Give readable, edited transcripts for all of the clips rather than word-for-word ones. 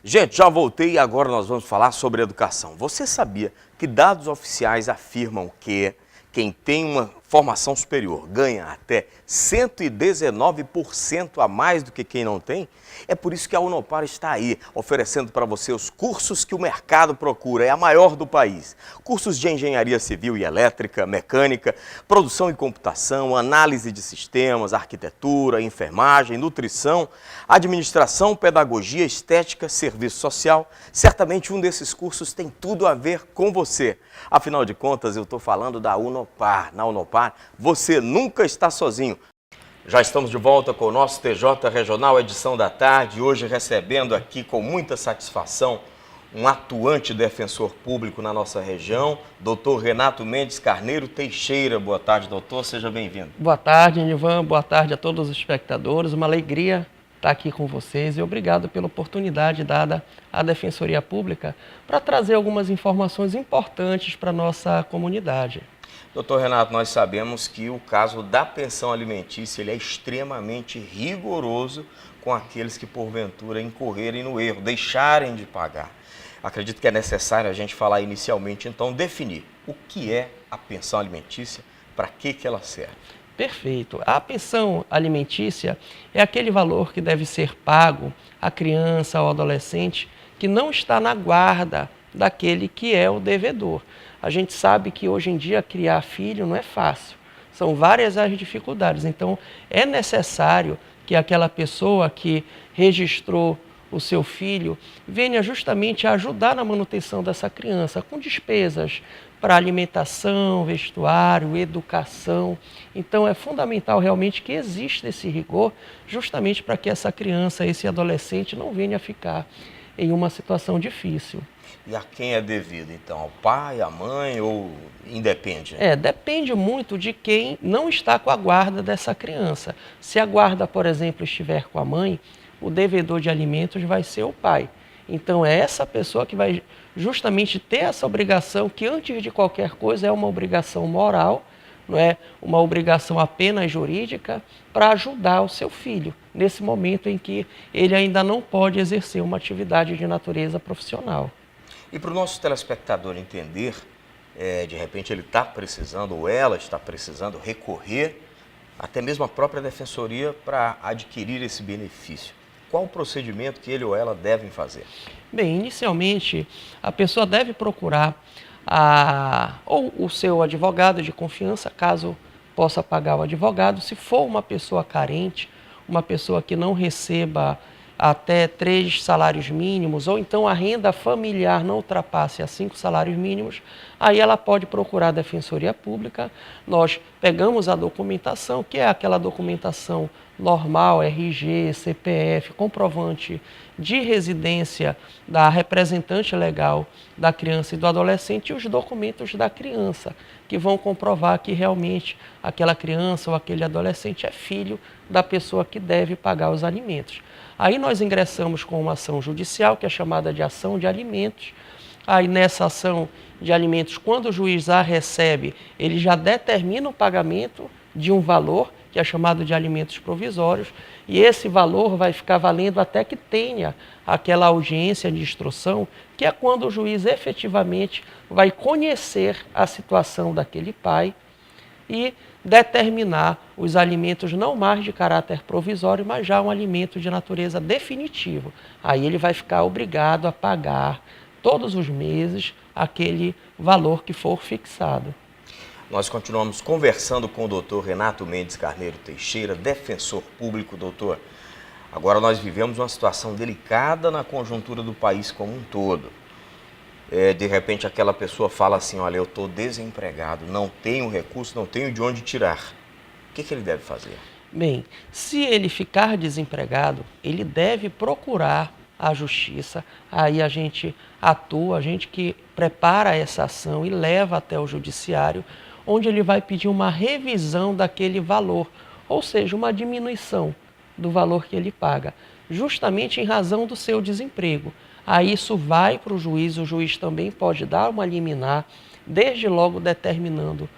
Gente, já voltei e agora nós vamos falar sobre educação. Você sabia que dados oficiais afirmam que quem tem uma formação superior ganha até 119% a mais do que quem não tem? É por isso que a Unopar está aí, oferecendo para você os cursos que o mercado procura, é a maior do país. Cursos de engenharia civil e elétrica, mecânica, produção e computação, análise de sistemas, arquitetura, enfermagem, nutrição, administração, pedagogia, estética, serviço social. Certamente um desses cursos tem tudo a ver com você. Afinal de contas, eu estou falando da Unopar. Na Unopar, você nunca está sozinho. Já estamos de volta com o nosso TJ Regional, edição da tarde, hoje recebendo aqui com muita satisfação um atuante defensor público na nossa região, doutor Renato Mendes Carneiro Teixeira. Boa tarde, doutor, seja bem-vindo. Boa tarde, Nivan, boa tarde a todos os espectadores, uma alegria estar aqui com vocês e obrigado pela oportunidade dada à Defensoria Pública para trazer algumas informações importantes para a nossa comunidade. Doutor Renato, nós sabemos que o caso da pensão alimentícia ele é extremamente rigoroso com aqueles que porventura incorrerem no erro, deixarem de pagar. Acredito que é necessário a gente falar inicialmente, então, definir o que é a pensão alimentícia, para que ela serve. Perfeito. A pensão alimentícia é aquele valor que deve ser pago à criança ou adolescente que não está na guarda daquele que é o devedor. A gente sabe que hoje em dia criar filho não é fácil, são várias as dificuldades, então é necessário que aquela pessoa que registrou o seu filho venha justamente a ajudar na manutenção dessa criança, com despesas para alimentação, vestuário, educação. Então é fundamental realmente que exista esse rigor, justamente para que essa criança, esse adolescente não venha a ficar em uma situação difícil. E a quem é devido, então? Ao pai, à mãe ou independe? Depende muito de quem não está com a guarda dessa criança. Se a guarda, por exemplo, estiver com a mãe, o devedor de alimentos vai ser o pai. Então é essa pessoa que vai justamente ter essa obrigação, que antes de qualquer coisa é uma obrigação moral, não é uma obrigação apenas jurídica, para ajudar o seu filho, nesse momento em que ele ainda não pode exercer uma atividade de natureza profissional. E para o nosso telespectador entender, de repente ele está precisando ou ela está precisando recorrer até mesmo à própria defensoria para adquirir esse benefício. Qual o procedimento que ele ou ela devem fazer? Bem, inicialmente a pessoa deve procurar ou o seu advogado de confiança, caso possa pagar o advogado. Se for uma pessoa carente, uma pessoa que não receba até 3 salários mínimos, ou então a renda familiar não ultrapasse a 5 salários mínimos, aí ela pode procurar a Defensoria Pública. Nós pegamos a documentação, que é aquela documentação normal, RG, CPF, comprovante de residência da representante legal da criança e do adolescente, e os documentos da criança, que vão comprovar que realmente aquela criança ou aquele adolescente é filho da pessoa que deve pagar os alimentos. Aí nós ingressamos com uma ação judicial, que é chamada de ação de alimentos. Aí nessa ação de alimentos, quando o juiz a recebe, ele já determina o pagamento de um valor, que é chamado de alimentos provisórios, e esse valor vai ficar valendo até que tenha aquela audiência de instrução, que é quando o juiz efetivamente vai conhecer a situação daquele pai e determinar os alimentos não mais de caráter provisório, mas já um alimento de natureza definitiva. Aí ele vai ficar obrigado a pagar todos os meses aquele valor que for fixado. Nós continuamos conversando com o doutor Renato Mendes Carneiro Teixeira, defensor público. Doutor, agora nós vivemos uma situação delicada na conjuntura do país como um todo. De repente aquela pessoa fala assim, olha, eu estou desempregado, não tenho recurso, não tenho de onde tirar. O que ele deve fazer? Bem, se ele ficar desempregado, ele deve procurar a justiça. Aí a gente atua, a gente que prepara essa ação e leva até o judiciário, onde ele vai pedir uma revisão daquele valor, ou seja, uma diminuição do valor que ele paga, justamente em razão do seu desemprego. Aí isso vai para o juiz também pode dar uma liminar, desde logo determinando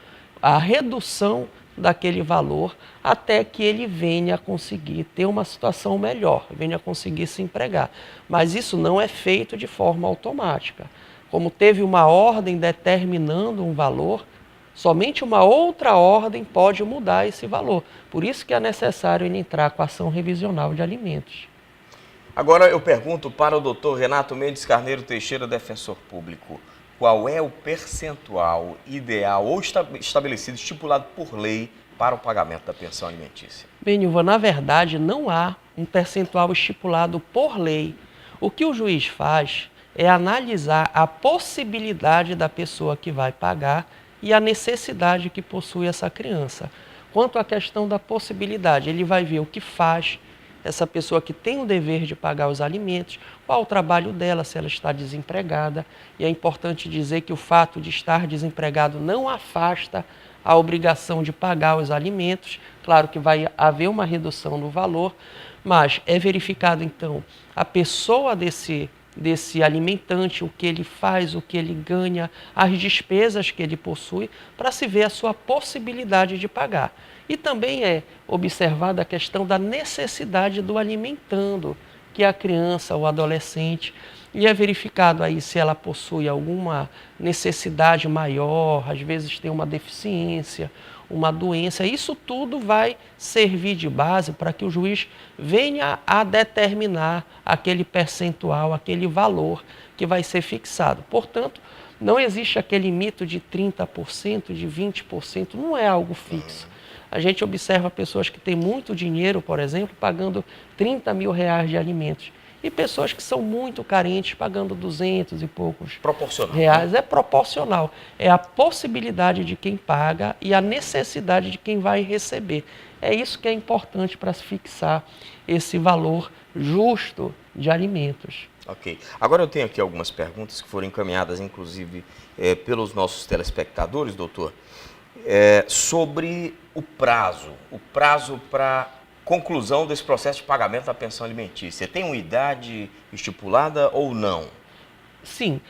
a redução daquele valor até que ele venha a conseguir ter uma situação melhor, venha a conseguir se empregar. Mas isso não é feito de forma automática. Como teve uma ordem determinando um valor, somente uma outra ordem pode mudar esse valor. Por isso que é necessário ele entrar com a ação revisional de alimentos. Agora eu pergunto para o doutor Renato Mendes Carneiro Teixeira, defensor público, qual é o percentual ideal ou estabelecido, estipulado por lei para o pagamento da pensão alimentícia? Bem, Nilva, na verdade não há um percentual estipulado por lei. O que o juiz faz é analisar a possibilidade da pessoa que vai pagar e a necessidade que possui essa criança. Quanto à questão da possibilidade, ele vai ver o que faz essa pessoa que tem o dever de pagar os alimentos, qual o trabalho dela, se ela está desempregada. E é importante dizer que o fato de estar desempregado não afasta a obrigação de pagar os alimentos. Claro que vai haver uma redução no valor, mas é verificado então a pessoa desse alimentante, o que ele faz, o que ele ganha, as despesas que ele possui, para se ver a sua possibilidade de pagar. E também é observada a questão da necessidade do alimentando, que é a criança ou adolescente, e é verificado aí se ela possui alguma necessidade maior, às vezes tem uma deficiência, uma doença. Isso tudo vai servir de base para que o juiz venha a determinar aquele percentual, aquele valor que vai ser fixado. Portanto, não existe aquele mito de 30%, de 20%, não é algo fixo. A gente observa pessoas que têm muito dinheiro, por exemplo, pagando 30 mil reais de alimentos. E pessoas que são muito carentes, pagando 200 e poucos reais. É proporcional. É a possibilidade de quem paga e a necessidade de quem vai receber. É isso que é importante para se fixar esse valor justo de alimentos. Ok. Agora eu tenho aqui algumas perguntas que foram encaminhadas, inclusive, pelos nossos telespectadores, doutor, sobre o prazo para conclusão desse processo de pagamento da pensão alimentícia. Tem uma idade estipulada ou não? Sim.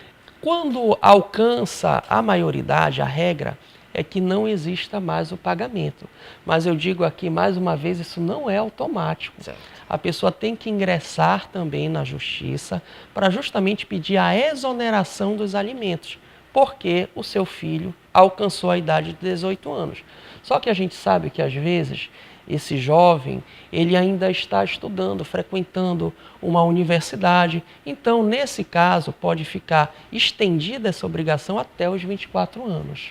Quando alcança a maioridade, a regra é que não exista mais o pagamento. Mas eu digo aqui, mais uma vez, isso não é automático. Certo. A pessoa tem que ingressar também na justiça para justamente pedir a exoneração dos alimentos, porque o seu filho alcançou a idade de 18 anos. Só que a gente sabe que, às vezes, esse jovem, ele ainda está estudando, frequentando uma universidade. Então, nesse caso, pode ficar estendida essa obrigação até os 24 anos.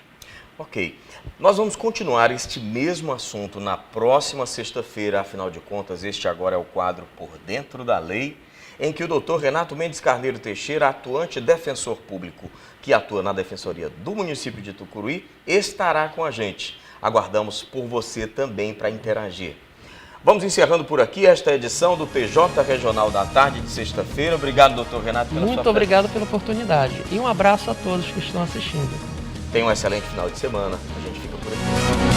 Ok. Nós vamos continuar este mesmo assunto na próxima sexta-feira. Afinal de contas, este agora é o quadro Por Dentro da Lei, em que o doutor Renato Mendes Carneiro Teixeira, atuante defensor público que atua na Defensoria do município de Tucuruí, estará com a gente. Aguardamos por você também para interagir. Vamos encerrando por aqui esta edição do TJ Regional da Tarde de sexta-feira. Obrigado, doutor Renato, pela sua Muito obrigado pela oportunidade e um abraço a todos que estão assistindo. Tenha um excelente final de semana. A gente fica por aqui.